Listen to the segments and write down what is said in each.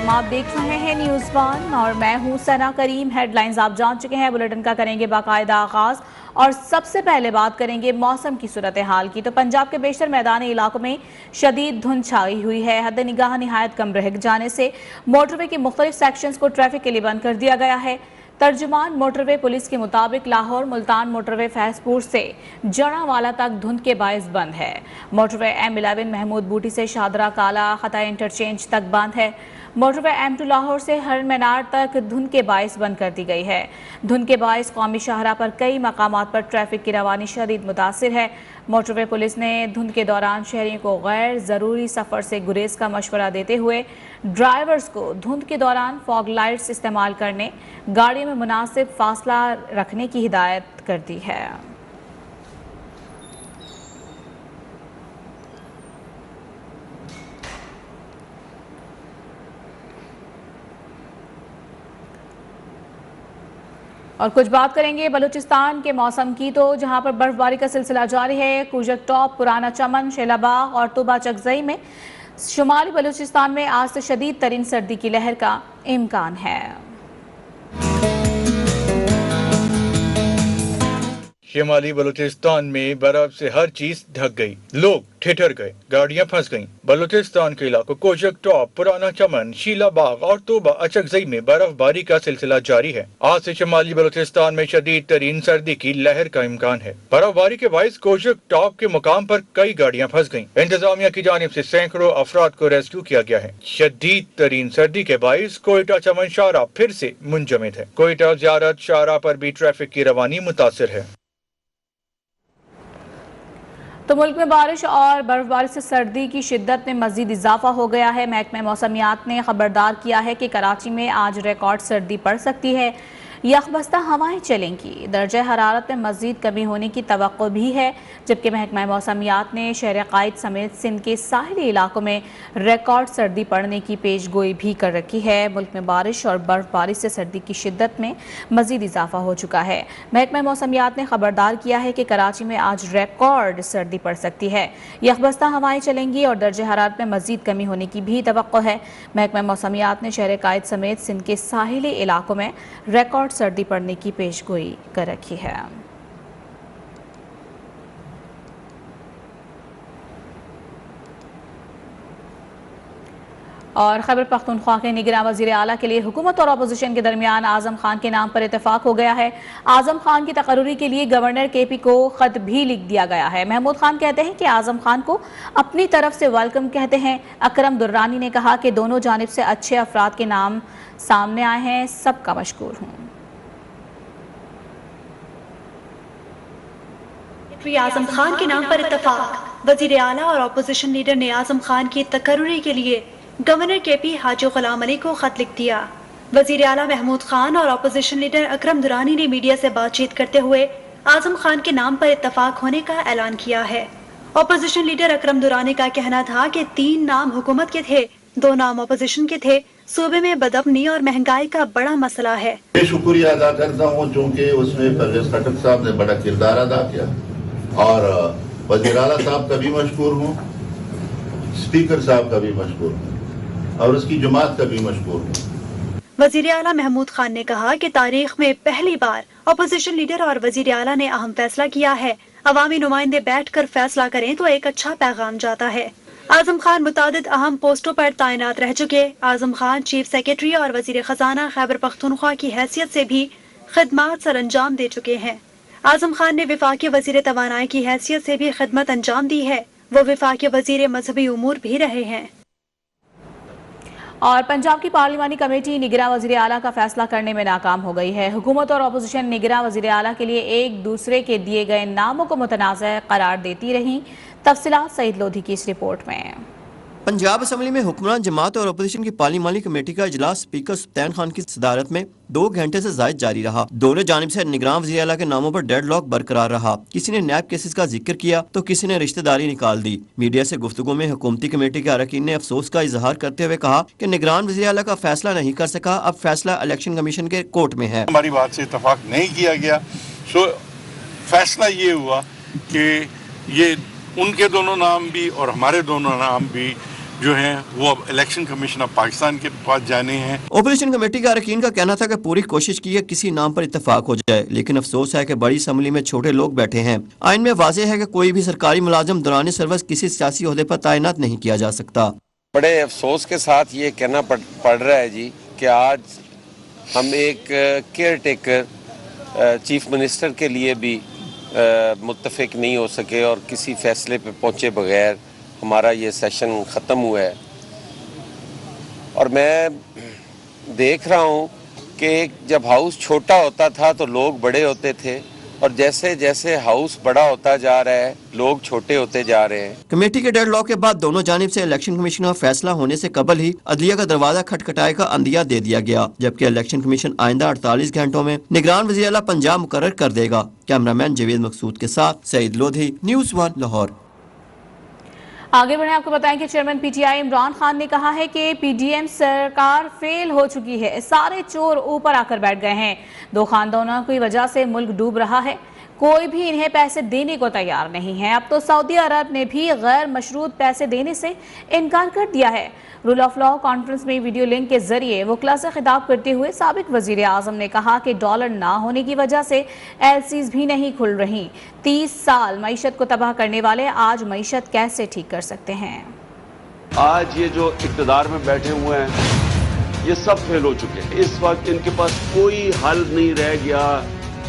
सलाम, आप देख रहे हैं न्यूज़ वन और मैं हूं सना करीम। हेडलाइंस आप जान चुके हैं, बुलेटिन का करेंगे बाकायदा आगाज और सबसे पहले बात करेंगे मौसम की सूरत हाल की। तो पंजाब के बेशतर मैदानी इलाकों में शदीद धुंध छाई हुई है। हद निगाह निहायत कम रह जाने से मोटरवे के मुख्तलिफ सेक्शंस को ट्रैफिक के लिए बंद कर दिया गया है। तर्जुमान मोटरवे पुलिस के मुताबिक लाहौर मुल्तान मोटरवे फैजपुर से जड़ावाला तक धुंध के बायस बंद है। मोटरवे M11 महमूद बूटी से शादरा काला खता इंटरचेंज तक बंद है। मोटरवे M2 लाहौर से हरन मीनार तक धुंध के बायस बंद कर दी गई है। धुंध के बायस कौमी शाहरा पर कई मकामात पर ट्रैफिक की रवानी शदीद मुतासिर है। मोटरवे पुलिस ने धुंध के दौरान शहरियों को गैर ज़रूरी सफ़र से गुरेज का मशवरा देते हुए ड्राइवर्स को धुंध के दौरान फॉग लाइट्स इस्तेमाल करने, गाड़ियों में मुनासिब फासला रखने की हिदायत कर दी है। और कुछ बात करेंगे बलूचिस्तान के मौसम की, तो जहां पर बर्फबारी का सिलसिला जारी है। कुजक टॉप, पुराना चमन, शेलाबाग और तुबा चकजई में शुमाली बलूचिस्तान में आज से शदीद तरीन सर्दी की लहर का इम्कान है। शिमाली बलूचिस्तान में बर्फ से हर चीज ढक गई, लोग ठिठुर गए, गाड़ियां फंस गईं। बलूचिस्तान के इलाकों कोजक टॉप, पुराना चमन, शीलाबाग और तोबा अचकजई में बर्फबारी का सिलसिला जारी है। आज से शिमाली बलूचिस्तान में शदीद तरीन सर्दी की लहर का इम्कान है। बर्फबारी के बायस कोजक टॉप के मुकाम पर कई गाड़ियां फंस गईं। इंतजामिया की जानिब से सैकड़ों अफराद को रेस्क्यू किया गया है। शदीद तरीन सर्दी के बायस कोयटा चमन शाहरा फिर से मुंजमद है। कोयटा ज़ियारत शाहरा पर भी ट्रैफिक की रवानी मुतासिर है। तो मुल्क में बारिश और बर्फबारी से सर्दी की शिद्दत में मजीद इजाफा हो गया है। महकमा मौसमियात ने खबरदार किया है कि कराची में आज रिकॉर्ड सर्दी पड़ सकती है। यखबस्ता हवाएं चलेंगी। दर्जा हरारत में मजीद कमी होने की तवक्को भी है, जबकि महकमा मौसमियात ने शहर कायद समेत सिंध के साहिली इलाकों में रिकॉर्ड सर्दी पड़ने की पेश गोई भी कर रखी है। मुल्क में बारिश और बर्फबारी से सर्दी की शिद्दत में मजीद इजाफा हो चुका है। महकमा मौसमियात ने खबरदार किया है कि कराची में आज रिकॉर्ड सर्दी पड़ सकती है। यखबस्ता हवाएं चलेंगी और दर्जा हरारत में मजीद कमी होने की भी तवक्को है। महकमा मौसमियात ने शहर कायद समेत सिंध के साहिली इलाकों में रिकॉर्ड सर्दी पड़ने की पेशगोई कर रखी है। और खैबर पख्तूनख्वा के निगरान वज़ीर आला के लिए हुकूमत और अपोजिशन के दरमियान आजम खान के नाम पर इत्तेफाक हो गया है। आजम खान की तकर्रुरी के लिए गवर्नर KP को खत भी लिख दिया गया है। महमूद खान कहते हैं कि आजम खान को अपनी तरफ से वेलकम कहते हैं। अकरम दुर्रानी ने कहा कि दोनों जानिब से अच्छे अफराद के नाम सामने आए हैं, सबका मशकूर हूँ। आजम खान के नाम पर इत्तेफाक। वजीर आला और अपोजिशन लीडर ने आजम खान की तकर्रुरी के लिए गवर्नर KP हाजी गुलाम अली को खत लिख दिया। वजीर आला महमूद खान और अपोजिशन लीडर अकरम दुरानी ने मीडिया से बातचीत करते हुए आजम खान के नाम पर इत्तेफाक होने का ऐलान किया है। अपोजिशन लीडर अकरम दुरानी का कहना था कि 3 नाम हुकूमत के थे, 2 नाम अपोजिशन के थे। सूबे में बदअमनी और महंगाई का बड़ा मसला है। शुक्रिया अदा करता हूँ चूँकि उसमें परवेज खटक साहब ने बड़ा किरदार अदा किया और वज़ीर आला साहब का भी मशकूर हूँ, स्पीकर साहब का भी मशकूर हूँ और उसकी जमात का भी मशकूर हूँ। वज़ीर आला महमूद खान ने कहा कि तारीख में पहली बार अपोजिशन लीडर और वज़ीर आला ने अहम फैसला किया है। अवामी नुमाइंदे बैठकर फैसला करें तो एक अच्छा पैगाम जाता है। आजम खान मुतादिद अहम पोस्टों पर तैनात रह चुके। आजम खान चीफ सेक्रेटरी और वज़ीर खजाना खैबर पख्तूनख्वा की हैसियत से भी खिदमात सर अंजाम दे चुके हैं। आजम खान ने विफाकी वज़ीर तवानाई की हैसियत से भी खिदमत अंजाम दी है। वो विफाकी वज़ीर मजहबी उमूर भी रहे हैं। और पंजाब की पार्लिमानी कमेटी निगरान वज़ीर आला का फैसला करने में नाकाम हो गई है। हुकूमत और अपोजिशन निगरान वज़ीर आला के लिए एक दूसरे के दिए गए नामों को मुतनाज़ करार देती रही। तफसीलात सईद लोधी की इस रिपोर्ट में। पंजाब असम्बली में हुक्मरान जमात और अपोजिशन की पार्लिमानी कमेटी का इजलास स्पीकर सुल्तान खान की सदारत में 2 घंटे से जायद जारी रहा। दोनों जानिब से निगरान वज़ीर आला के नामों पर डेडलॉक बरकरार रहा। किसी ने नैब केसेस का जिक्र किया तो किसी ने रिश्तेदारी निकाल दी। मीडिया से गुफ्तगू में हुकूमती कमेटी के अरकान ने अफसोस का इजहार करते हुए कहा कि निगरान वज़ीर आला का फैसला नहीं कर सका, अब फैसला इलेक्शन कमीशन के कोर्ट में है। हमारी बात से इतफाक नहीं किया गया, सो फैसला ये हुआ कि ये उनके दोनों नाम भी और हमारे दोनों नाम भी जो हैं वो अब इलेक्शन कमीशन ऑफ पाकिस्तान के पास जाने हैं। ओपोजिशन कमेटी के अरकान का कहना था कि पूरी कोशिश की है किसी नाम पर इत्तेफाक हो जाए, लेकिन अफसोस है कि बड़ी असम्बली में छोटे लोग बैठे हैं। आइन में वाज़ेह है कि कोई भी सरकारी मुलाजिम दौरान सर्विस किसी सियासी ओहदे पर तैनात नहीं किया जा सकता। बड़े अफसोस के साथ ये कहना पड़ रहा है जी कि आज हम एक केयर टेकर चीफ मिनिस्टर के लिए भी मुत्तफिक नहीं हो सके और किसी फैसले पे पहुंचे बगैर हमारा ये सेशन ख़त्म हुआ है। और मैं देख रहा हूँ कि जब हाउस छोटा होता था तो लोग बड़े होते थे, और जैसे जैसे हाउस बड़ा होता जा रहा है लोग छोटे होते जा रहे हैं। कमेटी के डेडलॉक के बाद दोनों जानिब से इलेक्शन कमीशन का फैसला होने से कबल ही अदलिया का दरवाजा खटखटाए का अंदिया दे दिया गया, जबकि इलेक्शन कमीशन आइंदा 48 घंटों में निगरान वज़ीर आला पंजाब मुकर्रर कर देगा। कैमरामैन जवेद मकसूद के साथ सईद लोधी, न्यूज़ 1 लाहौर। आगे बढ़े आपको बताएं कि चेयरमैन पीटीआई इमरान खान ने कहा है कि पीडीएम सरकार फेल हो चुकी है, सारे चोर ऊपर आकर बैठ गए हैं, दो खानदानों की वजह से मुल्क डूब रहा है, कोई भी इन्हें पैसे देने को तैयार नहीं है। अब तो सऊदी अरब ने भी गैर मशरूत पैसे देने से इनकार कर दिया है। रूल ऑफ लॉ कॉन्फ्रेंस में वीडियो लिंक के जरिए वकला से खिताब करते हुए साबिक वजीर आजम ने कहा कि डॉलर ना होने की वजह से एलसीज भी नहीं खुल रही। 30 साल मईशत को तबाह करने वाले आज मईशत कैसे ठीक कर सकते हैं? आज ये जो इक़्तिदार में बैठे हुए हैं ये सब फेल हो चुके हैं। इस वक्त इनके पास कोई हल नहीं रह गया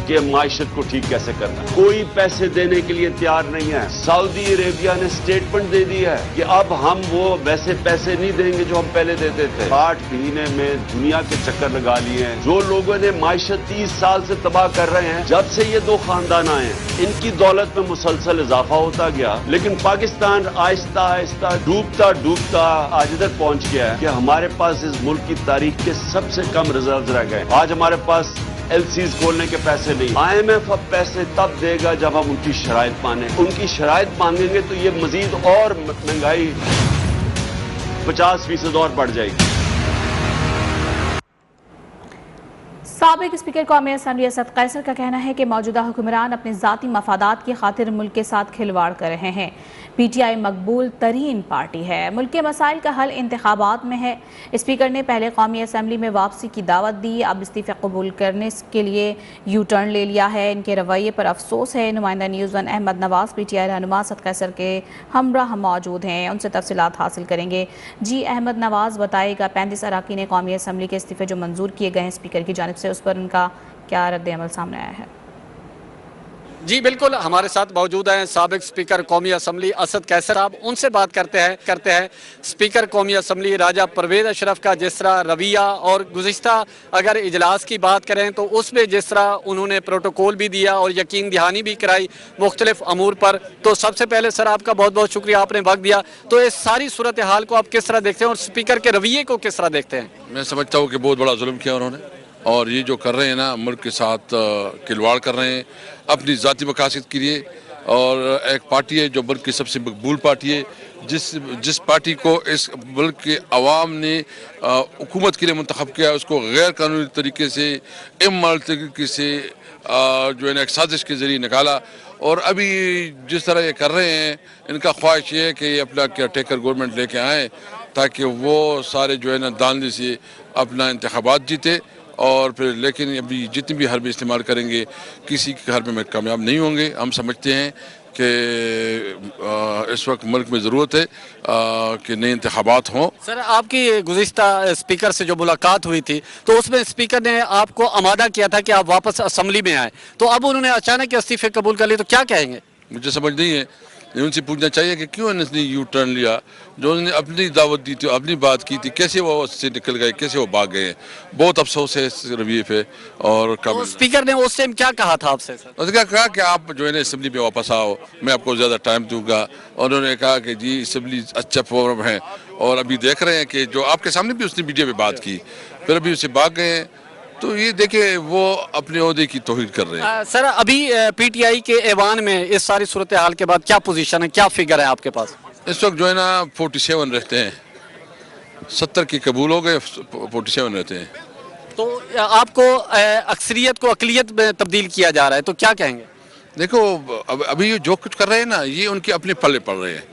कि माइशत को ठीक कैसे करना। कोई पैसे देने के लिए तैयार नहीं है। सऊदी अरेबिया ने स्टेटमेंट दे दी है कि अब हम वो वैसे पैसे नहीं देंगे जो हम पहले देते थे। 8 महीने में दुनिया के चक्कर लगा लिए हैं। जो लोगों ने माइशत 30 साल से तबाह कर रहे हैं, जब से ये दो खानदान आए हैं इनकी दौलत में मुसलसल इजाफा होता गया, लेकिन पाकिस्तान आहिस्ता आहिस्ता डूबता डूबता आज तक पहुंच गया है कि हमारे पास इस मुल्क की तारीख के सबसे कम रिजर्व रह गए। आज हमारे पास एलसीज खोलने के पैसे नहीं। IMF अब पैसे तब देगा जब हम उनकी शराइत माने। उनकी शराइत मांगेंगे तो ये मजीद और महंगाई 50% और बढ़ जाएगी। साबिक स्पीकर कौमी असम्बली असद कैसर का कहना है कि मौजूदा हुक्मरान अपने ज़ाती मफादात की खातिर मुल्क के साथ खिलवाड़ कर रहे हैं। पीटीआई मकबूल तरीन पार्टी है, मुल्क के मसाइल का हल इंतखाबात में है। स्पीकर ने पहले कौमी असम्बली में वापसी की दावत दी, अब इस्तीफ़ा कबूल करने के लिए यू टर्न ले लिया है। इनके रवैये पर अफसोस है। नुमाइंदा न्यूज़ 1 अहमद नवाज पीटीआई रहनुमा असद कैसर के हमराह मौजूद हैं, उनसे तफसीलात हासिल करेंगे। जी अहमद नवाज बताएगा, 35 अरकान कौमी असम्बली के इस्तीफ़े जो मंजूर किए गए हैं स्पीकर की जानिब से, उस पर उनका क्या रद्द अमल सामने आया है? जी बिल्कुल, हमारे साथ मौजूद हैं साबिक स्पीकर कौमी असम्बली असद कैसर। आप उनसे बात करते हैं स्पीकर कौमी असम्बली राजा परवेज अशरफ का जिस तरह रवैया, और गुज़िश्ता अगर इजलास की बात करें तो उसमें जिस तरह उन्होंने प्रोटोकॉल भी दिया और यकीन दहानी भी कराई मुख्तलिफ अमूर पर। तो सबसे पहले सर आपका बहुत बहुत शुक्रिया, आपने वक्त दिया। तो इस सारी सूरत हाल को आप किस तरह देखते हैं और स्पीकर के रवैये को किस तरह देखते हैं? मैं समझता हूँ कि बहुत बड़ा जुल्म किया उन्होंने, और ये जो कर रहे हैं ना, मुल्क के साथ खिलवाड़ कर रहे हैं अपनी ज़ाती मकासद के लिए। और एक पार्टी है जो मुल्क की सबसे मकबूल पार्टी है, जिस पार्टी को इस मुल्क के अवाम ने हुकूमत के लिए मुंतखब किया, उसको गैर कानूनी तरीके से, इमोरल तरीके से जो है ना एक साजिश के ज़रिए निकाला। और अभी जिस तरह ये कर रहे हैं, इनका ख्वाहिश ये है कि ये अपना केयर टेकर गवर्नमेंट लेके आएँ ताकि वो सारे जो है ना दानले से अपना इंतखाबात जीते। और फिर लेकिन अभी जितनी भी हरबे इस्तेमाल करेंगे किसी के हरबे में कामयाब नहीं होंगे। हम समझते हैं कि इस वक्त मुल्क में ज़रूरत है कि नए इंतखाबात हों। सर आपकी गुज़िश्ता स्पीकर से जो मुलाकात हुई थी तो उसमें स्पीकर ने आपको आमादा किया था कि आप वापस असम्बली में आए, तो अब उन्होंने अचानक इस्तीफे कबूल कर लिए, तो क्या कहेंगे? मुझे समझ नहीं है, उनसे पूछना चाहिए कि क्यों उन्होंने यू टर्न लिया। जो उन्होंने अपनी दावत दी थी, अपनी बात की थी, कैसे वो उससे निकल गए, कैसे वो भाग गए। बहुत अफसोस है इस रवैये पे। और तो स्पीकर ने उस टाइम क्या कहा था आपसे? सर उसने कहा कि आप जो है ना असम्बली में वापस आओ, मैं आपको ज़्यादा टाइम दूंगा। और उन्होंने कहा कि जी असम्बली अच्छा फोरम है, और अभी देख रहे हैं कि जो आपके सामने भी उसने मीडिया में बात की, फिर अभी उससे भाग गए हैं। तो ये देखे वो अपने ओहदे की तौहीन कर रहे हैं। सर अभी पीटीआई के ऐवान में इस सारी सूरत हाल के बाद क्या पोजीशन है, क्या फिगर है आपके पास? इस वक्त जो है ना 47 रहते हैं, 70 के कबूल हो गए, 47 रहते हैं। तो आपको अक्सरियत को अकलियत में तब्दील किया जा रहा है, तो क्या कहेंगे? देखो अभी जो कुछ कर रहे हैं ना, ये उनके अपने पल्ले पड़ रहे हैं।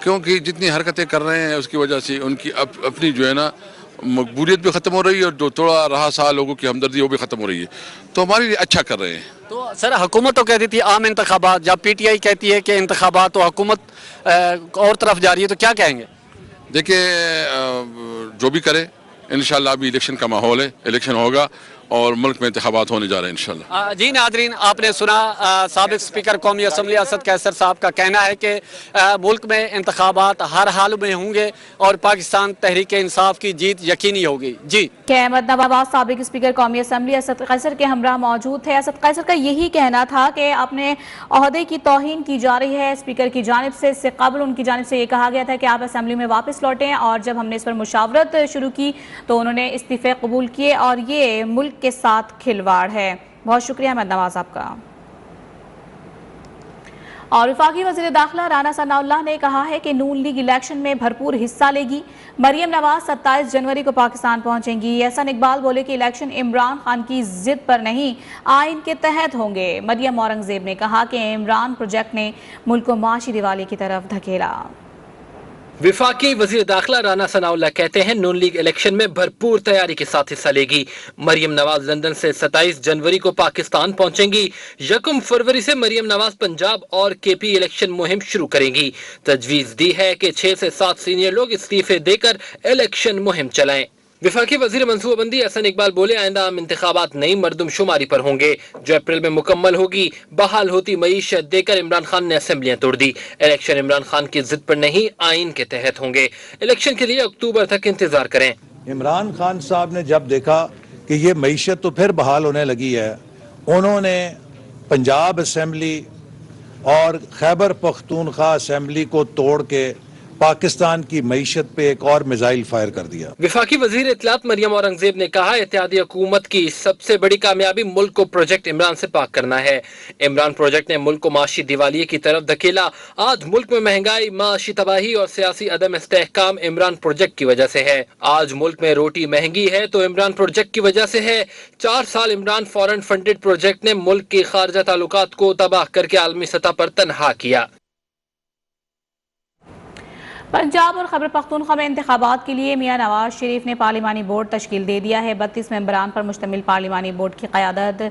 क्योंकि जितनी हरकतें कर रहे हैं उसकी वजह से उनकी अपनी जो है ना मकबूलियत भी ख़त्म हो रही है और जो थोड़ा रहा सा लोगों की हमदर्दी वो भी ख़त्म हो रही है, तो हमारे लिए अच्छा कर रहे हैं। तो सर हुकूमत तो कहती थी आम इंतखाबात, जब पीटीआई कहती है कि इंतखाबात, तो हुकूमत और तरफ जा रही है, तो क्या कहेंगे? देखिए जो भी करे इंशाल्लाह अभी इलेक्शन का माहौल है, इलेक्शन होगा और मुल्क में इंतखाबात होने जा रहे हैं इंशाल्लाह। जी नादरीन, आपने सुना साबिक स्पीकर कौमी असम्बली असद कैसर साहब का कहना है कि मुल्क में इंतखाबात हर हाल में होंगे और पाकिस्तान तहरीक इंसाफ की जीत यकीनी होगी। जी के अहमद नवाज साबिक स्पीकर कौमी असम्बली असद कैसर के हमरा मौजूद थे। असद कैसर का यही कहना था कि अपने ओहदे की तौहीन की जा रही है स्पीकर की जानिब से। इससे कबल उनकी जानिब से ये कहा गया था कि आप असम्बली में वापस लौटें, और जब हमने इस पर मुशावरत शुरू की तो उन्होंने इस्तीफे कबूल किए, और ये मुल्क के साथ खिलवाड़ है। बहुत शुक्रिया अहमद नवाज आपका। और वफाकी वज़ीर दाखिला राना सनाउल्लाह ने कहा है कि नून लीग इलेक्शन में भरपूर हिस्सा लेगी। मरियम नवाज 27 जनवरी को पाकिस्तान पहुंचेंगी। एहसन इकबाल बोले कि इलेक्शन इमरान खान की जिद पर नहीं, आइन के तहत होंगे। मरियम औरंगजेब ने कहा कि इमरान प्रोजेक्ट ने मुल्क को माशी दिवाली की तरफ धकेला। विफाकी वजीर दाखिला राना सनाउल्लाह कहते हैं नून लीग इलेक्शन में भरपूर तैयारी के साथ हिस्सा लेगी। मरियम नवाज लंदन से 27 जनवरी को पाकिस्तान पहुंचेंगी। 1 फरवरी से मरियम नवाज पंजाब और केपी इलेक्शन मुहिम शुरू करेंगी। तजवीज दी है कि 6 से 7 सीनियर लोग इस्तीफे देकर इलेक्शन मुहिम चलाएं। विफाकी वजीर मनसूबाबंदी एहसन इकबाल बोले आइंदा आम इंतखाबात नई मरदमशुमारी पर होंगे जो अप्रैल में मुकम्मल होगी। बहाल होती मईशत देकर इमरान खान ने असेंबलियां तोड़ दी। इलेक्शन इमरान खान की जिद पर नहीं, आइन के तहत होंगे। इलेक्शन के लिए अक्टूबर तक इंतजार करें। इमरान खान साहब ने जब देखा कि ये मईशत तो फिर बहाल होने लगी है, उन्होंने पंजाब असेंबली और खैबर पख्तूनख्वा असेंबली को तोड़ के पाकिस्तान की मईशत पे एक और मिसाइल फायर कर दिया। विफाकी वजीर इत्तलात मरियम औरंगजेब ने कहा इत्तेहादी हुकूमत की सबसे बड़ी कामयाबी मुल्क को प्रोजेक्ट इमरान से पाक करना है। इमरान प्रोजेक्ट ने मुल्क को माशी दिवालिये की तरफ धकेला। आज मुल्क में महंगाई, माशी तबाही और सियासी अदम इस्तेहकाम इमरान प्रोजेक्ट की वजह से है। आज मुल्क में रोटी महंगी है तो इमरान प्रोजेक्ट की वजह से है। 4 साल इमरान फॉरेन फंडेड प्रोजेक्ट ने मुल्क की खारजा ताल्लुकात को तबाह करके आलमी सतह पर तनहा किया। पंजाब और खैबर पख्तूनख्वा में इंतखाबात के लिए मियां नवाज शरीफ ने पार्लिमानी बोर्ड तश्कील दे दिया है। 32 मेंबरान पर मुश्तमिल पार्लिमानी बोर्ड की क़यादत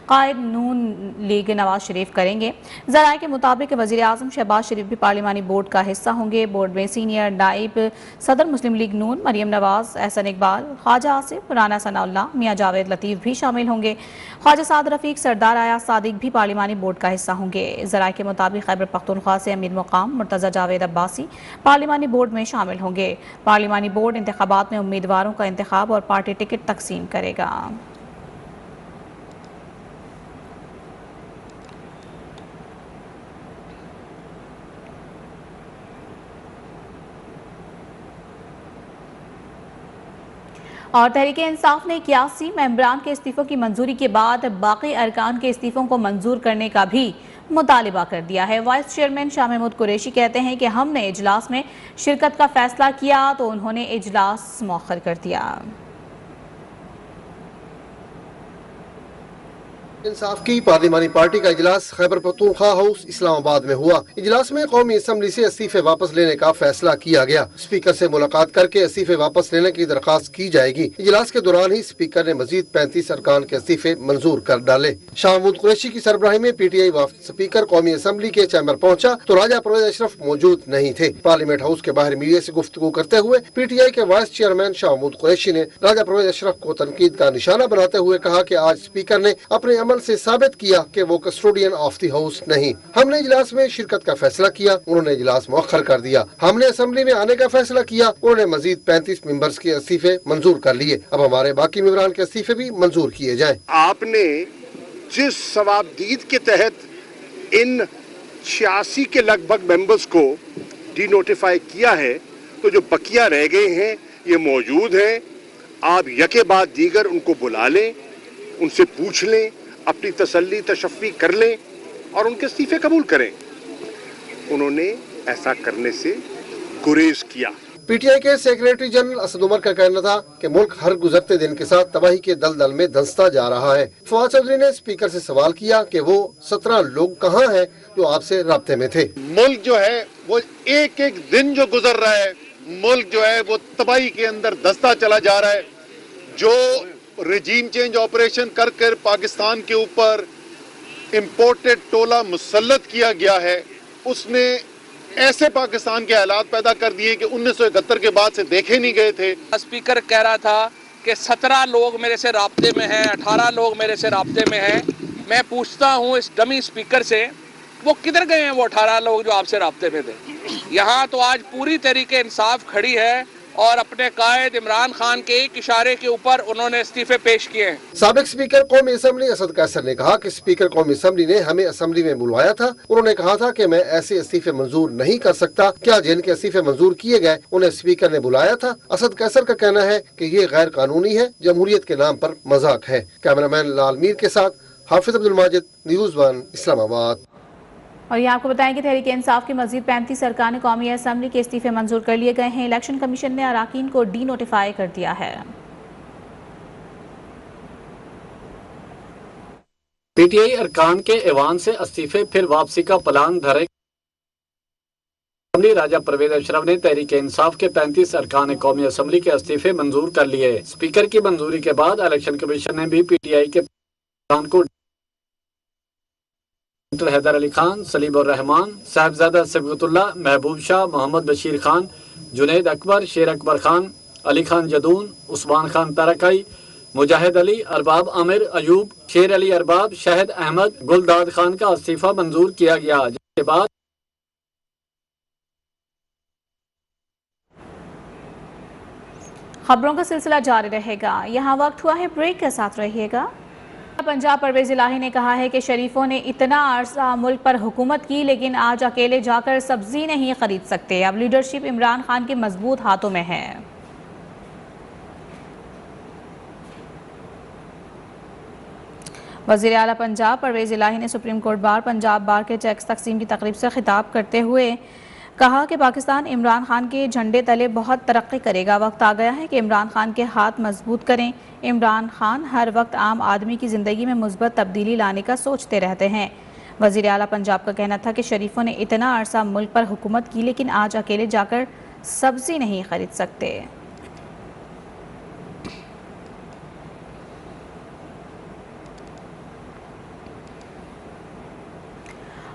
कायद नून लीग नवाज शरीफ करेंगे। ज़राए के मुताबिक वज़ीर आज़म शहबाज शरीफ भी पार्लिमानी बोर्ड का हिस्सा होंगे। बोर्ड में सीनियर नाइब सदर मुस्लिम लीग नून मरियम नवाज, एहसन इकबाल, ख्वाजा आसिफ, राना सनाउल्लाह, मियां जावेद लतीफ़ भी शामिल होंगे। ख्वाजा साद रफ़ीक, सरदार आयाज सादिक भी पार्लिमानी बोर्ड का हिस्सा होंगे। ज़राए के मुताबिक खैबर पख्तूनख्वा से अमीर मुकाम मुर्तज़ा जावेद अब्बासी पार्लिमानी बोर्ड में शामिल होंगे। पार्लिमानी बोर्ड इंतखाबात में उम्मीदवारों का इंतखाब और पार्टी टिकट तकसीम करेगा। और तहरीक इंसाफ ने 81 मेंबरान के इस्तीफों की मंजूरी के बाद बाकी अरकान के इस्तीफों को मंजूर करने का भी मुतालिबा कर दिया है। वाइस चेयरमैन शाह महमूद कुरैशी कहते हैं कि हमने इजलास में शिरकत का फैसला किया तो उन्होंने इजलास मौखर कर दिया। इंसाफ की पार्लिमानी पार्टी का इजलास खैबर पख्तूनख्वा हाउस इस्लामाबाद में हुआ। इजलास में कौमी असम्बली से इस्तीफे वापस लेने का फैसला किया गया। स्पीकर से मुलाकात करके इस्तीफे वापस लेने की दरख्वास्त की जाएगी। इजलास के दौरान ही स्पीकर ने मजीद 35 अरकान के इस्तीफे मंजूर कर डाले। शाह महमूद कुरैशी की सरबराही में PTI वफ्द स्पीकर कौमी असम्बली के चैम्बर पहुँचा तो राजा परवेज अशरफ मौजूद नहीं थे। पार्लियामेंट हाउस के बाहर मीडिया से गुफ्तगू करते हुए PTI के वाइस चेयरमैन शाह महमूद कुरैशी ने राजा परवेज अशरफ को तनकीद का निशाना बनाते हुए कहा कि आज स्पीकर ने अपने अमल से साबित किया कि वो कस्टोडियन ऑफ द हाउस नहीं। हमने इजलास में शिरकत का फैसला किया, उन्होंने इजलास मौखर कर दिया। हमने असेंबली में आने का फैसला किया, उन्होंने मजीद 35 मेंबर्स के इस्तीफे मंजूर कर लिए। अब हमारे बाकी मेंबरान के इस्तीफे भी मंजूर किए जाएं। आपने जिस सवाबदीद के तहत इन 86 के लगभग मेंबर्स को डिनोटिफाई किया है, तो जो बकिया रह गए हैं ये मौजूद हैं। आप यके बाद दीगर उनको बुला लें, उनसे पूछ लें, अपनी तसल्ली तशफ़ी कर लें और उनके इस्तीफे कबूल करें। उन्होंने ऐसा करने से गुरेज किया। पीटीआई के सेक्रेटरी जनरल असद उमर का कहना था कि मुल्क हर गुजरते दिन के साथ तबाही के दलदल में धंसता जा रहा है। फवाद चौधरी ने स्पीकर से सवाल किया कि वो 17 लोग कहाँ हैं जो आपसे राब्ते में थे। मुल्क जो है वो एक एक दिन जो गुजर रहा है, मुल्क जो है वो तबाही के अंदर धंसता चला जा रहा है। जो रेजीम चेंज ऑपरेशन कर कर पाकिस्तान के ऊपर इम्पोर्टेड टोला मुसल्लत किया गया है, उसने ऐसे पाकिस्तान के हालात पैदा कर दिए कि 1971 के बाद से देखे नहीं गए थे। स्पीकर कह रहा था कि 17 लोग मेरे से राब्ते में हैं, 18 लोग मेरे से राब्ते में हैं। मैं पूछता हूं इस डमी स्पीकर से, वो किधर गए हैं वो 18 लोग जो आपसे राब्ते में थे? यहाँ तो आज पूरी तरीके इंसाफ खड़ी है और अपने कायद इमरान खान के एक इशारे के ऊपर उन्होंने इस्तीफे पेश किए हैं। साबिक स्पीकर कौमी असम्बली असद कैसर ने कहा कि स्पीकर कौमी असम्बली ने हमें असम्बली में बुलवाया था। उन्होंने कहा था कि मैं ऐसे इस्तीफे मंजूर नहीं कर सकता। क्या जिनके इस्तीफे मंजूर किए गए उन्हें स्पीकर ने बुलाया था? असद कैसर का कहना है कि ये गैर कानूनी है, जमहूरियत के नाम पर मजाक है। कैमरामैन लाल मीर के साथ हाफिज अब्दुल माजिद, न्यूज़ 1 इस्लामाबाद। और ये आपको बताएं कि तहरीक इंसाफ की मजीद 35 अरकान कौमी असम्बली के इस्तीफे मंजूर कर लिए गए हैं। इलेक्शन कमीशन ने अराकीन को डी नोटिफाई कर दिया है। पीटीआई अरकान के ऐवान से इस्तीफे फिर वापसी का प्लान धरे। राजा परवेज अशरफ ने तहरीक इंसाफ के 35 अरकान कौमी असम्बली के इस्तीफे मंजूर कर लिए। स्पीकर की मंजूरी के बाद इलेक्शन कमीशन ने भी पीटीआई के अरकान को हैदर अली खान, सलीम उर रहमान, साहिबजादा सिबगतुल्ला, महबूब शाह, मोहम्मद बशीर खान, जुनैद अकबर, शेर अकबर खान, अली खान जदून, उस्मान खान तारकाई, मुजाहिद अली, अरबाब आमिर, अयूब, शेर अली अरबाब, शाहिद अहमद, गुलदाद खान का इस्तीफा मंजूर किया गया, जिसके बाद खबरों का सिलसिला जारी रहेगा। यहाँ वक्त हुआ है ब्रेक, के साथ रहिएगा। पंजाब परवेज इलाही ने कहा है कि शरीफों ने इतना अरसा मुल्क पर हुकूमत की, लेकिन आज अकेले जाकर सब्जी नहीं खरीद सकते। अब लीडरशिप इमरान खान के मजबूत हाथों में है। वज़ीर आला पंजाब परवेज इलाही ने सुप्रीम कोर्ट बार पंजाब बार के टैक्स तकसीम की तकरीब से खिताब करते हुए कहा कि पाकिस्तान इमरान खान के झंडे तले बहुत तरक्की करेगा। वक्त आ गया है कि इमरान खान के हाथ मजबूत करें। इमरान खान हर वक्त आम आदमी की ज़िंदगी में मुस्बत तब्दीली लाने का सोचते रहते हैं। वज़ीर आला पंजाब का कहना था कि शरीफों ने इतना अरसा मुल्क पर हुकूमत की, लेकिन आज अकेले जाकर सब्जी नहीं खरीद सकते।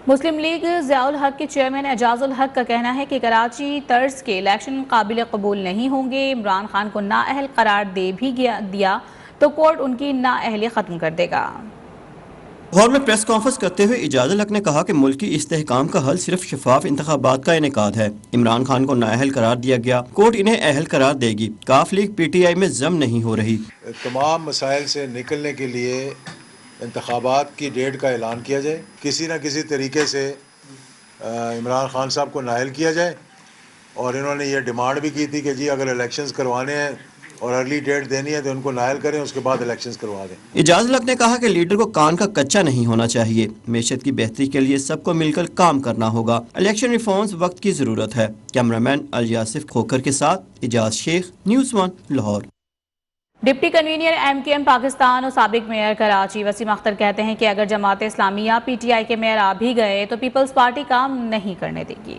मुस्लिम लीग ज़ियाउल हक के चेयरमैन एजाजुल हक का कहना है कि कराची तर्ज के इलेक्शन काबिल कबूल नहीं होंगे। इमरान खान को नाअहल करार दे भी दिया तो कोर्ट उनकी नाअहली ख़त्म कर देगा। लाहौर में प्रेस कॉन्फ्रेंस करते हुए एजाजुल हक ने कहा कि मुल्क की इस्तेहकाम का हल सिर्फ शफाफ इंतखाबात का इनेकाद है। इमरान खान को नाअहल करार दिया गया, कोर्ट इन्हें अहल करार देगी। काफ लीग पीटीआई में जम नहीं हो रही। तमाम मसाइल से निकलने के लिए इंतखाबात की डेट का ऐलान किया जाए, किसी न किसी तरीके से इमरान खान साहब को नाअहल किया जाए। और इन्होंने ये डिमांड भी की थी कि जी अगर इलेक्शंस करवाने हैं और अर्ली डेट देनी है तो उनको नाअहल करें, उसके बाद इलेक्शंस करवा दें। एजाजुल हक ने कहा कि लीडर को कान का कच्चा नहीं होना चाहिए। मैशत की बेहतरी के लिए सबको मिलकर काम करना होगा। इलेक्शन रिफॉर्म्स वक्त की ज़रूरत है। कैमरामैन अल-यासिफ खोकर के साथ Ijaz Sheikh, news 1 Lahore. Deputy convener MKM Pakistan और साबिक मेयर कराची वसीम अख्तर कहते हैं कि अगर जमात इस्लामिया PTI के मेयर आ भी गए तो पीपल्स पार्टी काम नहीं करने देगी।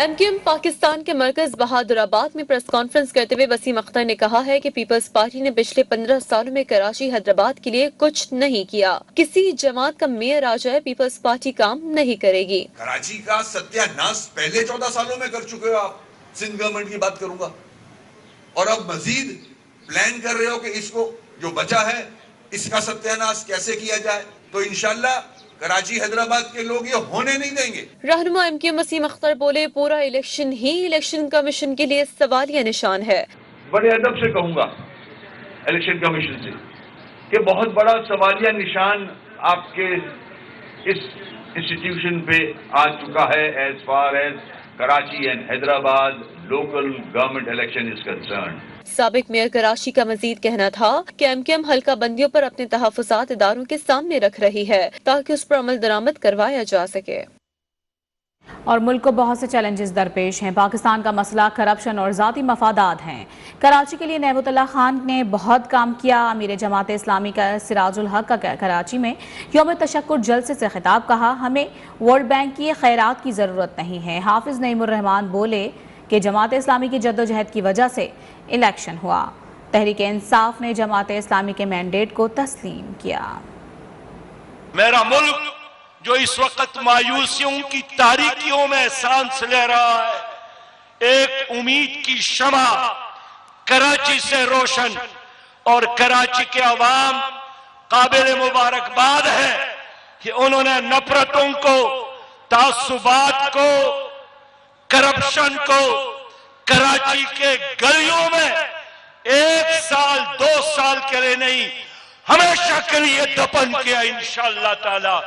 MKM पाकिस्तान के मरकज बहादुराबाद में प्रेस कॉन्फ्रेंस करते हुए वसीम अख्तर ने कहा है कि पीपल्स पार्टी ने पिछले 15 सालों में कराची हैदराबाद के लिए कुछ नहीं किया। किसी जमात का मेयर आ जाए, पीपल्स पार्टी काम नहीं करेगी। कराची का सत्यानाश पहले 14 सालों में कर चुके हो आप। सिंध गवर्नमेंट की बात करूंगा, और अब मजीद प्लान कर रहे हो कि इसको जो बचा है इसका सत्यानाश कैसे किया जाए। तो इंशाल्लाह कराची हैदराबाद के लोग ये होने नहीं देंगे। रहनुमा MKM वसीम अख्तर बोले, पूरा इलेक्शन ही इलेक्शन कमीशन के लिए सवालिया निशान है। बड़े अदब से कहूंगा इलेक्शन कमीशन से कि बहुत बड़ा सवालिया निशान आपके इस इंस्टीट्यूशन पे आ चुका है as far as Karachi and Hyderabad local government election is concern. साबिक मेयर कराची का मजीद कहना था कि MKM हल्का बंदियों पर अपने तहफुजात इदारों के सामने रख रही है ताकि उस पर अमल दरामद करवाया जा सके। और मुल्क को बहुत से चैलेंजेस दरपेश हैं। पाकिस्तान का मसला करप्शन और ज़ाती मफादात हैं। कराची के लिए नेमतुल्लाह खान ने बहुत काम किया। अमीर जमात इस्लामी का सिराजुल हक का कराची में यौम तशक्कुर जलसे से खिताब कहा, हमें वर्ल्ड बैंक की खैरात की ज़रूरत नहीं है। हाफिज़ नईमुर रहमान बोले कि जमात इस्लामी की जद्दोजहद की वजह से इलेक्शन हुआ। तहरीक इंसाफ ने जमात इस्लामी के मैंडेट को तस्लीम किया। मेरा मुल्क जो इस वक्त मायूसियों की तारीकियों में सांस ले रहा है, एक उम्मीद की शमा कराची से रोशन, और कराची के अवाम काबिल मुबारकबाद है कि उन्होंने नफरतों को, तासुबात को, करप्शन को कराची के गलियों में 1 साल 2 साल के लिए नहीं, हमेशा के लिए दफन किया इंशाअल्लाह ताला।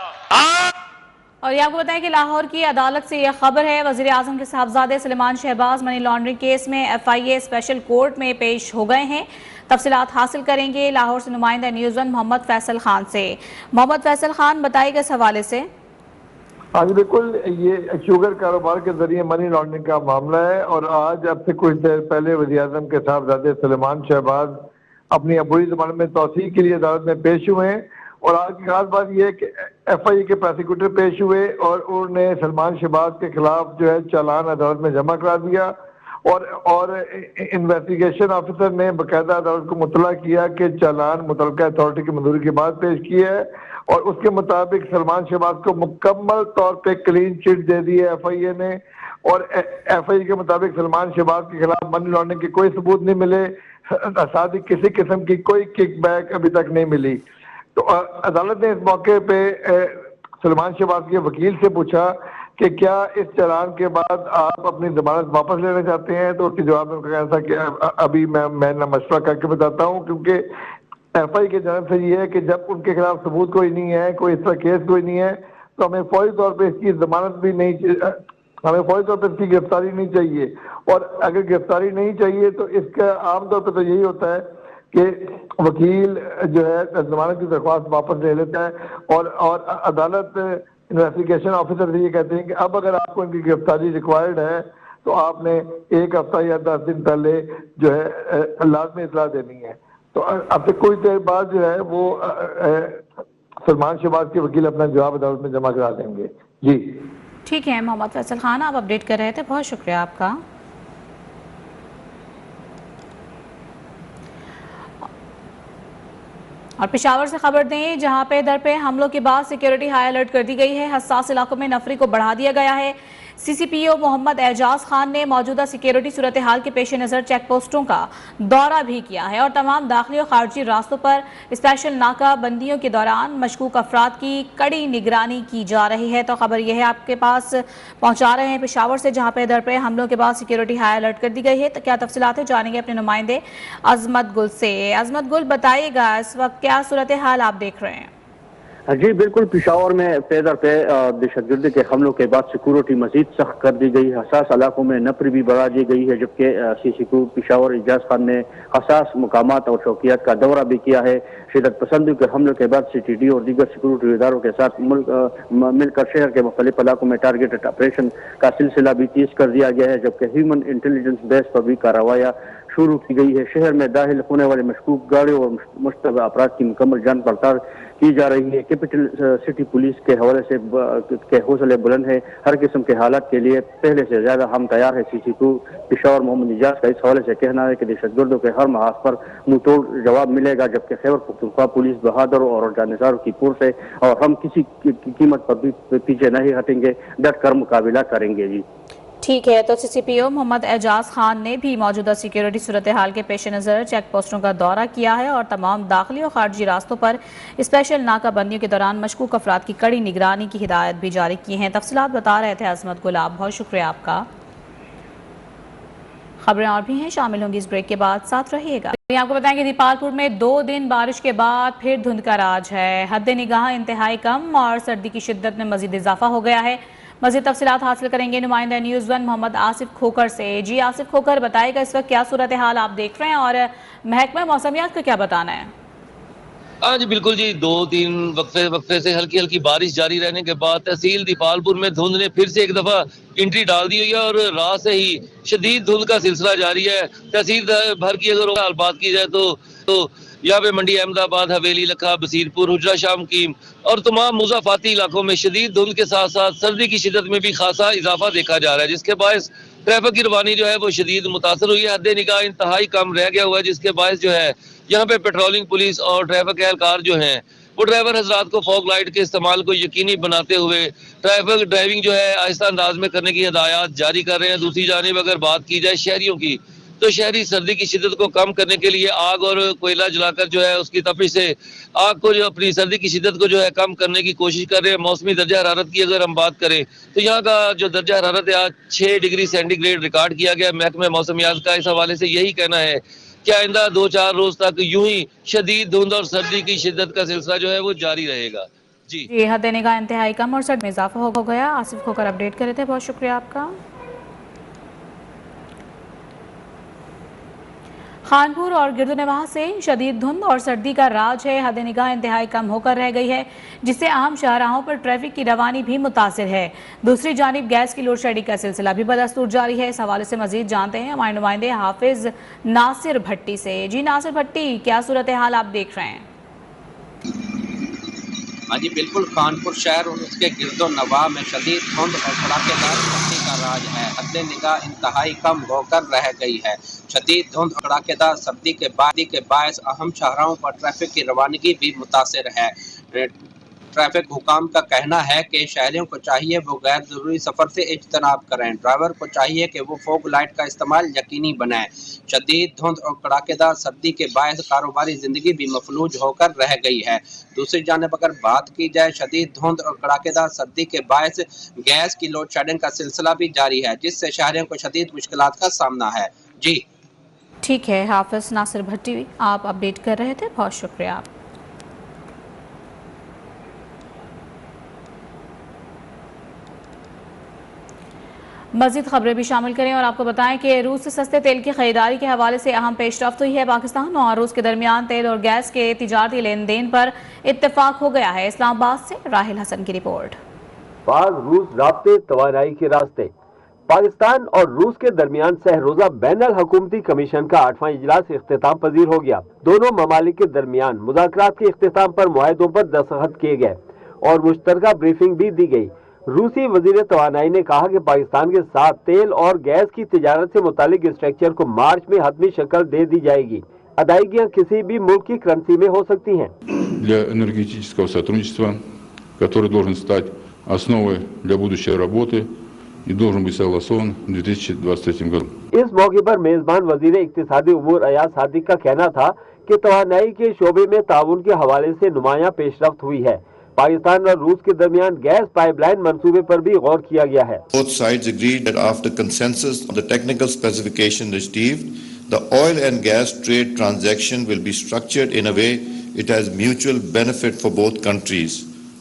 और ये आपको बताएं कि लाहौर की अदालत से यह खबर है, वजीर आजम के साहबजादे Suleman Shahbaz money laundering case में FIA स्पेशल कोर्ट में पेश हो गए हैं। तफसीलात हासिल करेंगे लाहौर से नुमाइंदा न्यूज़ 1 मोहम्मद फैसल खान से। मोहम्मद फैसल खान, बताइएगा इस हवाले से। हाँ जी बिल्कुल, ये शुगर कारोबार के जरिए मनी लॉन्ड्रिंग का मामला है और आज अब से कुछ देर पहले वज़ीर आज़म के साहबजादे सुलेमान शहबाज अपनी अबूरी जमानत में तौसीक के लिए अदालत में पेश हुए हैं। और आज की खास बात यह है कि FIA के प्रोसिक्यूटर पेश हुए और उन्होंने सलमान शहबाज के खिलाफ जो है चालान अदालत में जमा करा दिया और इन्वेस्टिगेशन ऑफिसर ने बाकायदा अदालत को मुतला किया कि चालान मुतलका अथॉरिटी की मंजूरी के बाद पेश किया है और उसके मुताबिक सलमान शहबाज को मुकम्मल तौर पे क्लीन चिट दे दी है FIA ने। और FIA के मुताबिक सलमान शहबाज के खिलाफ मनी लॉन्ड्रिंग के कोई सबूत नहीं मिले, साथ ही किसी किस्म की कोई किकबैक अभी तक नहीं मिली। तो अदालत ने इस मौके पे सलमान शहबाज के वकील से पूछा कि क्या इस चालान के बाद आप अपनी जमानत वापस लेना चाहते हैं, तो उसके जवाब में उनका कहना था कि अभी मैं ना मशवरा करके बताता हूँ, क्योंकि FIA के जानब से ये है कि जब उनके खिलाफ सबूत कोई नहीं है, कोई इस तरह केस कोई नहीं है, तो हमें फौरी तौर पर इसकी जमानत भी नहीं, हमें फौरी तौर पर इसकी गिरफ्तारी नहीं चाहिए। और अगर गिरफ्तारी नहीं चाहिए तो इसका आमतौर पर तो यही होता है कि वकील जो है जमानत की दरख्वास्त वापस ले लेता है और अदालत इन्वेस्टिगेशन ऑफिसर से ये कहते हैं कि अब अगर आपको इनकी गिरफ्तारी रिक्वायर्ड है तो आपने 1 हफ्ता या 10 दिन पहले जो है लाजमी इतला देनी है। तो अब से कुछ देर बाद जो है वो सलमान शहबाज के वकील अपना जवाब अदालत में जमा करा देंगे। जी ठीक है मोहम्मद फैसल खान, आप अपडेट कर रहे थे, बहुत शुक्रिया आपका। और पेशावर से खबर दें, जहां पे दर पे हमलों के बाद सिक्योरिटी हाई अलर्ट कर दी गई है। हसास इलाकों में नफरी को बढ़ा दिया गया है। CCPO मोहम्मद एजाज खान ने मौजूदा सिक्योरिटी सूरत हाल के पेश नज़र चेक पोस्टों का दौरा भी किया है और तमाम दाखिली और खारजी रास्तों पर स्पेशल नाकाबंदियों के दौरान मशकूक अफराद की कड़ी निगरानी की जा रही है। तो खबर यह है आपके पास पहुंचा रहे हैं पेशावर से, जहां पे दर पे हमलों के बाद सिक्योरिटी हाई अलर्ट कर दी गई है। तो क्या तफसीलात है, जानेंगे अपने नुमाइंदे अजमत गुल से। अजमत गुल, बताइएगा इस वक्त क्या सूरत हाल आप देख रहे हैं? जी बिल्कुल, पिशावर में पेदर पे दहशतगर्दी के हमलों के बाद सिक्योरिटी मजीद सख्त कर दी गई। हसास इलाकों में नफरी भी बढ़ा दी गई है, जबकि CCPO पिशावर एजाज खान ने हसास मुकामात और शौकियात का दौरा भी किया है। शिदत पसंदी के हमलों के बाद CTD और दीगर सिक्योरिटी इदारों के साथ मिलकर शहर के मुख्तलिफ इलाकों में टारगेटेड ऑपरेशन का सिलसिला भी तेज कर दिया गया है, जबकि ह्यूमन इंटेलिजेंस बेस पर भी कार्रवाइयाँ शुरू की गई है। शहर में दाखिल होने वाले मशकूक गाड़ियों और मुश्तबा अपराध की मुकम्मल जांच पड़ताल की जा रही है। कैपिटल सिटी पुलिस के हवाले से के हौसले बुलंद है। हर किस्म के हालात के लिए पहले से ज्यादा हम तैयार है। CCPO पिशावर मोहम्मद एजाज का इस हवाले से कहना है कि दहशतगर्दों के हर महाज पर मुंहतोड़ जवाब मिलेगा, जबकि खैबर पख्तूनख्वा पुलिस बहादुर और जानसार की पुरस है और हम किसी कीमत पर भी पीछे नहीं हटेंगे, डट कर मुकाबला करेंगे। जी ठीक है, तो CCPO मोहम्मद एजाज खान ने भी मौजूदा सिक्योरिटी सूरत हाल के पेश नज़र चेक पोस्टों का दौरा किया है और तमाम दाखिली और खारजी रास्तों पर स्पेशल नाकाबंदियों के दौरान मशकूक अफराद की कड़ी निगरानी की हिदायत भी जारी की हैं। तफसीलात बता रहे थे अजमत गुलाब, बहुत शुक्रिया आपका। खबरें और भी हैं, शामिल होंगी इस ब्रेक के बाद, साथ रहिएगा। आपको बताएं कि दीपालपुर में 2 दिन बारिश के बाद फिर धुंध का राज है। हद निगाह इंतहाई कम और सर्दी की शिद्दत में मजीद इजाफा हो गया है। मज़ीद तफसीलात हासिल करेंगे नुमाइंदा न्यूज़ 1 मोहम्मद आसिफ खोकर से। जी आसिफ खोकर, बताइएगा इस वक्त क्या सूरत हाल आप देख रहे हैं और महकमा मौसमियात का क्या बताना है? हाँ जी बिल्कुल जी, 2-3 वक्फे से हल्की हल्की बारिश जारी रहने के बाद तहसील दीपालपुर में धुंध ने फिर से एक दफा एंट्री डाल दी हुई है और रात से ही शदीद धुंध का सिलसिला जारी है। तहसील भर की अगर बात की जाए तो यहाँ पे मंडी अहमदाबाद, हवेली, लखा, बसीरपुर, हुजरा शामकीम और तमाम मुजाफाती इलाकों में शदीद धुंध के साथ साथ सर्दी की शिदत में भी खासा इजाफा देखा जा रहा है, जिसके बायस ट्रैफिक की रवानी जो है वो शदीद मुतासर हुई है। हद निगाह इंतहाई कम रह गया हुआ है, जिसके बायस जो है यहाँ पे पेट्रोलिंग पुलिस और ट्रैफिक एहलकार जो हैं वो ड्राइवर हजरात को फॉग लाइट के इस्तेमाल को यकीनी बनाते हुए ट्रैफिक ड्राइविंग जो है आहिस्ता अंदाज में करने की हिदायत जारी कर रहे हैं। दूसरी जानिब अगर बात की जाए शहरियों की, तो शहरी सर्दी की शिद्दत को कम करने के लिए आग और कोयला जलाकर जो है उसकी तपिश से आग को जो अपनी सर्दी की शिद्दत को जो है कम करने की कोशिश कर रहे हैं। मौसमी दर्जा हरारत की अगर हम बात करें तो यहाँ का जो दर्जा हरारत है आज 6 डिग्री सेंटीग्रेड रिकॉर्ड किया गया। महकमे मौसमियात का इस हवाले से यही कहना है कि आइंदा 2-4 रोज तक यूं ही शदीद धुंध और सर्दी की शिद्दत का सिलसिला जो है वो जारी रहेगा। जी हद निगाह इंतहाई कम और सर्द में इजाफा हो गया। आसिफ खोकर अपडेट कर रहे थे, बहुत शुक्रिया आपका। खानपुर और गिरदुनवाह से शदीद धुंध और सर्दी का राज है। हद निगाह इंतहाई कम होकर रह गई है, जिससे आम शाहराहों पर ट्रैफिक की रवानी भी मुतासिर है। दूसरी जानिब गैस की लोड शेडिंग का सिलसिला भी बदस्तूर जारी है। इस हवाले से मजीद जानते हैं हमारे नुमाइंदे हाफिज नासिर भट्टी से। जी नासिर भट्टी, क्या सूरत हाल आप देख रहे हैं? हाँ जी बिल्कुल, कानपुर शहर और उसके गिरदो नवाह में शदीद धुंध और कड़ाकेदार सर्दी का राज है। हद निगाह इंतहाई कम होकर रह गई है। शदीद धुंध और कड़ाकेदार सर्दी के बायस अहम शाहराहों पर ट्रैफिक की रवानगी भी मुतासिर है। ट्रैफिक हुकाम का कहना है कि शहरियों को चाहिए वो गैर जरूरी सफर से इज्तनाब करें। ड्राइवर को चाहिए कि वो फॉग लाइट का इस्तेमाल यकीनी बनाएं। शदीद धुंध और कड़ाकेदार सर्दी के बायस कारोबारी जिंदगी भी मफलूज होकर रह गई है। दूसरी जानिब अगर बात की जाए शदीद धुंध और कड़ाकेदार सर्दी के बायस गैस की लोड शेडिंग का सिलसिला भी जारी है, जिससे शहरियों को शदीद मुश्किलात का सामना है। जी ठीक है, हाफिज नासिर भट्टी आप अपडेट कर रहे थे, बहुत शुक्रिया। मज़ीद खबरें भी शामिल करें और आपको बताएं कि रूस से सस्ते तेल की खरीदारी के हवाले से अहम पेशरफ्त हुई है। पाकिस्तान और रूस के दरमियान तेल और गैस के तिजारती लेन देन पर इत्तेफाक हो गया है। इस्लामाबाद से राहिल हसन की रिपोर्ट। बाज़ रूस राब्ते तवानाई के रास्ते। पाकिस्तान और रूस के दरमियान सहरोजा बैनुल हुकूमती कमीशन का 8वां इजलास इख्तिताम पजीर हो गया। दोनों ममालिक के दरमियान मुज़ाकरात के इख्तिताम पर मुआहदों पर दस्तखत किए गए और मुश्तरका ब्रीफिंग भी दी गई। रूसी वजीर तवानाई ने कहा कि पाकिस्तान के साथ तेल और गैस की तिजारत से मुतालिक स्ट्रक्चर को मार्च में हतमी शक्ल दे दी जाएगी। अदायगियाँ किसी भी मुल्क की करेंसी में हो सकती हैं। Для энергетического сотрудничества, который должен стать основой для будущей работы и должен быть согласован в 2023 году. इस मौके पर मेजबान वजीर इक्तिसादी उमूर अयाज सादिक का कहना था कि तवानाई के शोबे में ताउन के हवाले से नुमायां पेशरफ्त हुई है। पाकिस्तान और रूस के दरमियान गैस पाइपलाइन मंसूबे पर भी गौर किया गया है। Both sides agreed that after consensus on the technical specification received, the oil and gas trade transaction will be structured in a way it has mutual benefit for both countries.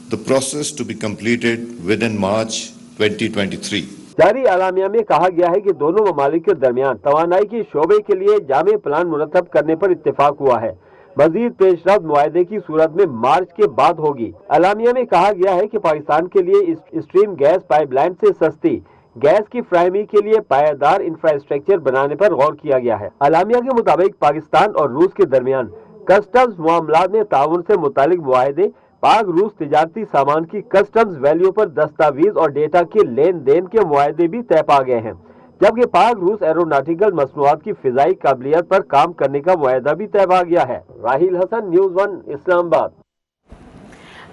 The process to be completed within March 2023. जारी आलामिया में कहा गया है कि दोनों ममालिक के दरमियान तवानाई के शोबे के लिए जामे प्लान मुरतब करने पर इत्तेफाक हुआ है। मजीद पेशरफ्त मुआहदे की सूरत में मार्च के बाद होगी। अलामिया में कहा गया है कि पाकिस्तान के लिए स्ट्रीम गैस पाइपलाइन से सस्ती गैस की फ्राहमी के लिए पायदार इंफ्रास्ट्रक्चर बनाने पर गौर किया गया है। अलामिया के मुताबिक पाकिस्तान और रूस के दरमियान कस्टम्स मामलात में ताउन से मुतालिक मुआहदे, पाक रूस तिजारती सामान की कस्टम्स वैल्यू पर दस्तावेज और डेटा के लेन देन के मुआहदे भी तय पा गए हैं, जबकि पाक रूस एरोनॉटिकल मसनूआत की फिजाई काबिलियत पर काम करने का मुआहदा भी तय पा गया है। राहिल हसन, न्यूज़ 1, इस्लामाबाद।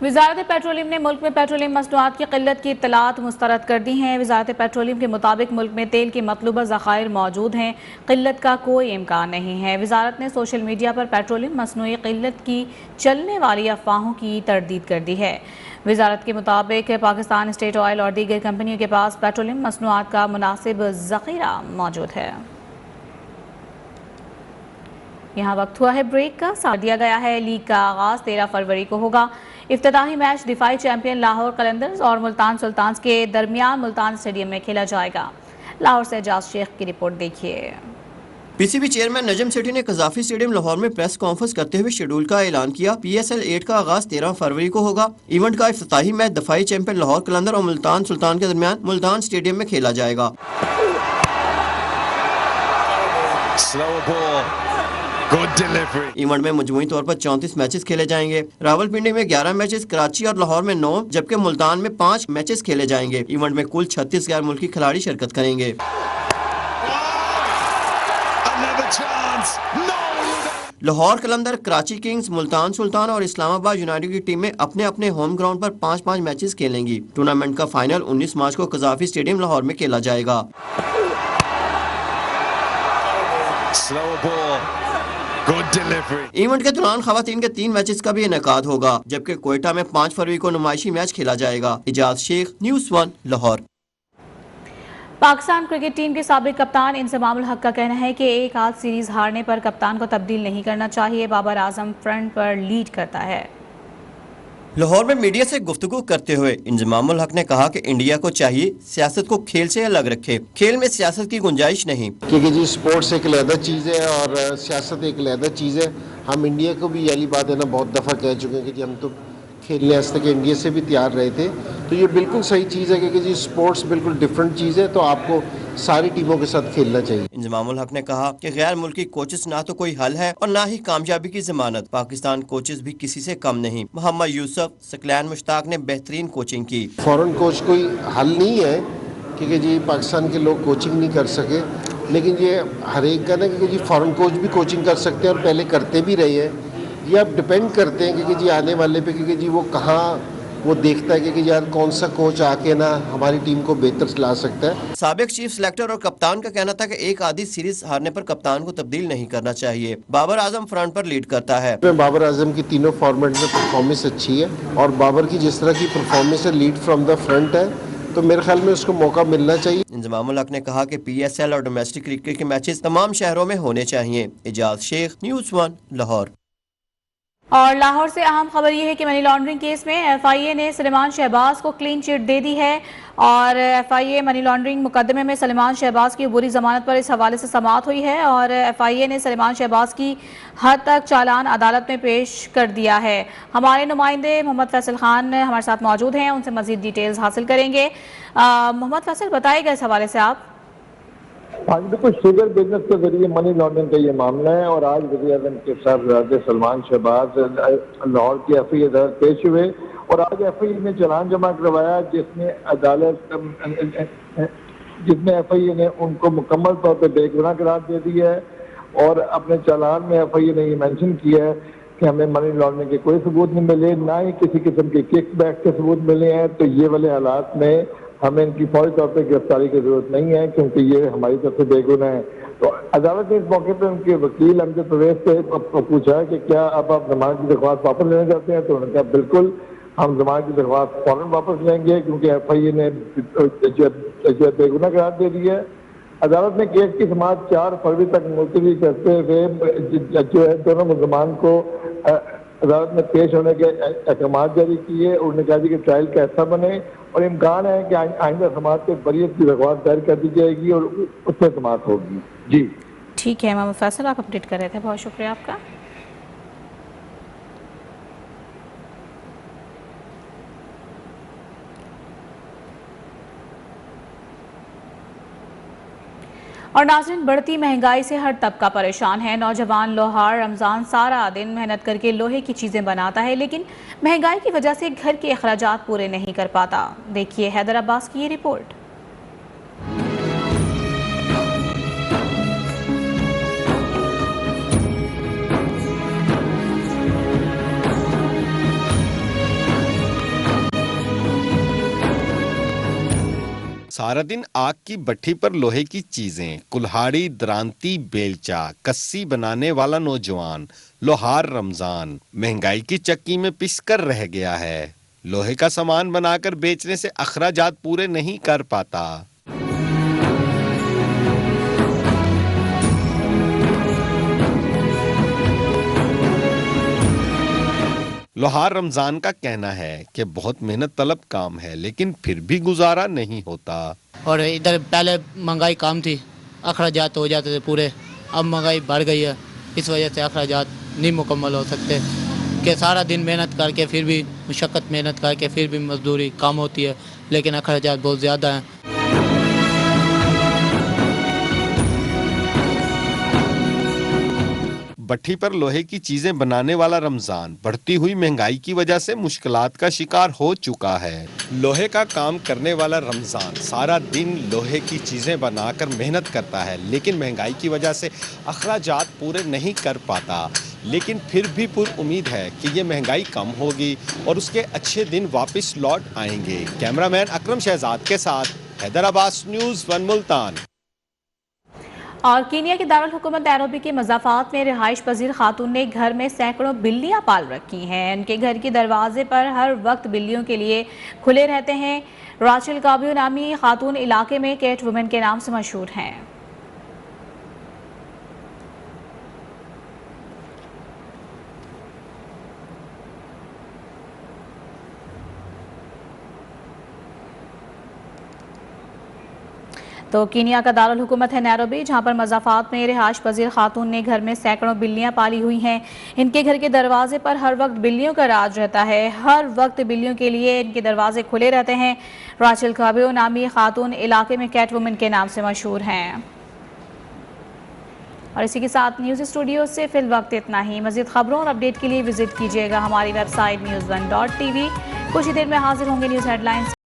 वजारत पेट्रोलियम ने मुल्क में पेट्रोलियम मसनूआत की किल्लत की इत्तलात मुस्तरद कर दी हैं। वजारत पेट्रोलियम के मुताबिक मुल्क में तेल के मतलूबा ज़खायर मौजूद हैं, किल्लत का कोई इम्कान नहीं है। वजारत ने सोशल मीडिया पर पेट्रोलियम मसनूई किल्लत की चलने वाली अफवाहों की तरदीद कर दी है। वजारत के मुताबिक पाकिस्तान स्टेट ऑयल और दीगर कंपनियों के पास पेट्रोलियम मसनूआत का मुनासिब ज़ख़ीरा मौजूद है। यहाँ वक्त हुआ है ब्रेक का, साथ दिया गया है लीग का आगाज़ 13 फरवरी को होगा। इफ्तिताही मैच दिफाई चैंपियन लाहौर कलंदर्स और मुल्तान सुल्तान्स के दरमियान मुल्तान स्टेडियम में खेला जाएगा। लाहौर से एजाज शेख की रिपोर्ट देखिए। पीसीबी चेयरमैन नजम सेठी ने कजाफी स्टेडियम लाहौर में प्रेस कॉन्फ्रेंस करते हुए शेड्यूल का ऐलान किया। PSL 8 का आगाज 13 फरवरी को होगा। इवेंट का इफ्तिताही मैच दफाई चैंपियन लाहौर कलंदर और मुल्तान सुल्तान के दरमियान मुल्तान स्टेडियम में खेला जाएगा। इवेंट में मजमूई तौर पर 34 मैचेस खेले जाएंगे। रावलपिंडी में 11 मैचेस, कराची और लाहौर में 9, जबकि मुल्तान में 5 मैचेस खेले जाएंगे। इवेंट में कुल 36 गैर मुल्की खिलाड़ी शिरकत करेंगे। लाहौर कलंदर, कराची किंग्स, मुल्तान सुल्तान और इस्लामाबाद यूनाइटेड की टीमें अपने अपने होम ग्राउंड पर 5-5 मैचेस खेलेंगी। टूर्नामेंट का फाइनल 19 मार्च को कजाफी स्टेडियम लाहौर में खेला जाएगा। इवेंट के दौरान खवातीन के 3 मैचेस का भी इनेकाद होगा, जबकि कोयटा में 5 फरवरी को नुमाइशी मैच खेला जाएगा। Ijaz Sheikh, news 1 Lahore. Pakistan cricket team के साबिक कप्तान इंजमाम उल हक का कहना है कि एक आध सीरीज हारने पर कप्तान को तब्दील नहीं करना चाहिए। बाबर आजम फ्रंट पर लीड करता है। लाहौर में मीडिया से गुफ्तगू करते हुए इंजमाम उल हक ने कहा कि इंडिया को चाहिए सियासत को खेल से अलग रखे। खेल में सियासत की गुंजाइश नहीं, क्योंकि जी स्पोर्ट्स एक अलग चीज़ है और सियासत एक अलग चीज़ है। हम इंडिया को भी यही बात है ना बहुत दफ़ा कह चुके हैं कि जी हम तो खेलने आज तक इंडिया से भी तैयार रहे थे। तो ये बिल्कुल सही चीज़ है क्योंकि जी स्पोर्ट्स बिल्कुल डिफरेंट चीज़ है, तो आपको सारी टीमों के साथ खेलना चाहिए। इंजमाम उल हक ने कहा कि गैर मुल्की कोचेस ना तो कोई हल है और ना ही कामयाबी की जमानत। पाकिस्तान कोचेस भी किसी से कम नहीं। मोहम्मद यूसुफ, सकलैन मुश्ताक ने बेहतरीन कोचिंग की। फॉरेन कोच कोई हल नहीं है क्योंकि जी पाकिस्तान के लोग कोचिंग नहीं कर सके, लेकिन ये हर एक का ना क्योंकि जी फॉरेन कोच भी कोचिंग कर सकते हैं और पहले करते भी रहे हैं। ये आप डिपेंड करते हैं क्योंकि जी आने वाले पे क्योंकि जी वो कहाँ वो देखता है कि यार कौन सा कोच आके ना हमारी टीम को बेहतर ला सकता है। साबिक चीफ सिलेक्टर और कप्तान का कहना था कि एक आधी सीरीज हारने पर कप्तान को तब्दील नहीं करना चाहिए। बाबर आजम फ्रंट पर लीड करता है। बाबर आजम की तीनों फॉर्मेट में परफॉर्मेंस अच्छी है और बाबर की जिस तरह की परफॉर्मेंस है लीड फ्रॉम द फ्रंट है, तो मेरे ख्याल में उसको मौका मिलना चाहिए। इंजमाम उल हक ने कहा कि PSL और डोमेस्टिक क्रिकेट के मैचेस तमाम शहरों में होने चाहिए। इजाज शेख, न्यूज़ 1 लाहौर। और लाहौर से अहम खबर यह है कि मनी लॉन्ड्रिंग केस में FIA ने सलेमान शहबाज को क्लीन चिट दे दी है और FIA मनी लॉन्ड्रिंग मुकदमे में सलेमान शहबाज की बुरी जमानत पर इस हवाले से समाअत हुई है और FIA ने सलेमान शहबाज की हद तक चालान अदालत में पेश कर दिया है। हमारे नुमाइंदे मोहम्मद फैसल खान हमारे साथ मौजूद हैं, उनसे मजीद डिटेल्स हासिल करेंगे। मोहम्मद फैसल, बताइएगा इस हवाले से आप। आज देखो शुगर बिजनेस के जरिए मनी लॉन्ड्रिंग का ये मामला है और आज वज़ीर-ए-आज़म के साहब सलमान शहबाज लाहौर की FIA अदालत पेश हुए और आज FIA ने चालान जमा करवाया जिसमें FIA ने उनको मुकम्मल तौर पर बेगुनाह करार दे दिया है और अपने चालान में FIA ने ये मेंशन किया है कि हमें मनी लॉन्ड्रिंग के कोई सबूत नहीं मिले, ना ही किसी किस्म के किक बैक के सबूत मिले हैं। तो ये वाले हालात में हमें इनकी फौरी तौर पर गिरफ्तारी की जरूरत नहीं है क्योंकि ये हमारी तरफ से बेगुनाह है। तो अदालत ने इस मौके पर उनके वकील अमजद परवेज से पूछा कि क्या अब आप जमानत की दरख्वास्त वापस लेना चाहते हैं, तो उन्होंने कहा बिल्कुल हम जमानत की दरख्वास्त फौरन वापस लेंगे क्योंकि FIA ने बेगुनाह करार दे दिया है। अदालत ने केस की समाअत 4 फरवरी तक मुलतवी करते हुए जो है दोनों मुलजमान को अदालत में पेश होने के अहकाम जारी किए। उन्होंने कहा कि ट्रायल कैसा बने और इम्कान है कि आइंदा समाअत पे बरीयत की दरख्वास्त दायर कर दी जाएगी और उससे समाअत होगी। जी ठीक है मोहम्मद फैसल, आप अपडेट कर रहे थे, बहुत शुक्रिया आपका। और नाज़रीन, बढ़ती महंगाई से हर तबका परेशान है। नौजवान लोहार रमज़ान सारा दिन मेहनत करके लोहे की चीज़ें बनाता है, लेकिन महंगाई की वजह से घर के अखराजात पूरे नहीं कर पाता। देखिए हैदर अब्बास की ये रिपोर्ट। सारा दिन आग की भट्ठी पर लोहे की चीजें, कुल्हाड़ी, दरांती, बेलचा, कस्सी बनाने वाला नौजवान लोहार रमजान महंगाई की चक्की में पिसकर रह गया है। लोहे का सामान बनाकर बेचने से अखराजात पूरे नहीं कर पाता। लोहार रमजान का कहना है कि बहुत मेहनत तलब काम है, लेकिन फिर भी गुजारा नहीं होता। और इधर पहले महंगाई कम थी, अखराजात हो जाते थे पूरे, अब महंगाई बढ़ गई है, इस वजह से अखराजात नहीं मुकम्मल हो सकते कि सारा दिन मेहनत करके फिर भी मुशक्क़त मेहनत करके फिर भी मजदूरी कम होती है, लेकिन अखराजात बहुत ज़्यादा हैं। भट्ठी पर लोहे की चीजें बनाने वाला रमजान बढ़ती हुई महंगाई की वजह से मुश्किलात का शिकार हो चुका है। लोहे का काम करने वाला रमजान सारा दिन लोहे की चीजें बनाकर मेहनत करता है, लेकिन महंगाई की वजह से अखराजात पूरे नहीं कर पाता। लेकिन फिर भी पुरउम्मीद है कि ये महंगाई कम होगी और उसके अच्छे दिन वापस लौट आएंगे। कैमरामैन अकरम शहजाद के साथ हैदराबाद न्यूज़ 1 मुल्तान। और कीनिया के दारुल हुकूमत नैरोबी के मज़ाफ़ात में रिहाइश पजीर खातून ने घर में सैकड़ों बिल्लियां पाल रखी हैं। उनके घर के दरवाजे पर हर वक्त बिल्लियों के लिए खुले रहते हैं। राचेल काबियो नामी खातून इलाके में कैट वुमेन के नाम से मशहूर हैं। तो कीनिया का दारुल हुकूमत है नैरोबी, जहां पर मज़ाफ़ात में रिहाइश पजीर खातून ने घर में सैकड़ों बिल्लियां पाली हुई हैं। इनके घर के दरवाजे पर हर वक्त बिल्लियों का राज रहता है। हर वक्त बिल्लियों के लिए इनके दरवाजे खुले रहते हैं। राचेल काबियो नामी खातून इलाके में कैट वुमेन के नाम से मशहूर हैं। और इसी के साथ न्यूज़ स्टूडियो से फिल वक्त इतना ही। मज़ीद खबरों और अपडेट के लिए विजिट कीजिएगा हमारी वेबसाइट news1.tv। कुछ ही देर में हाजिर होंगे न्यूज़ हेडलाइंस।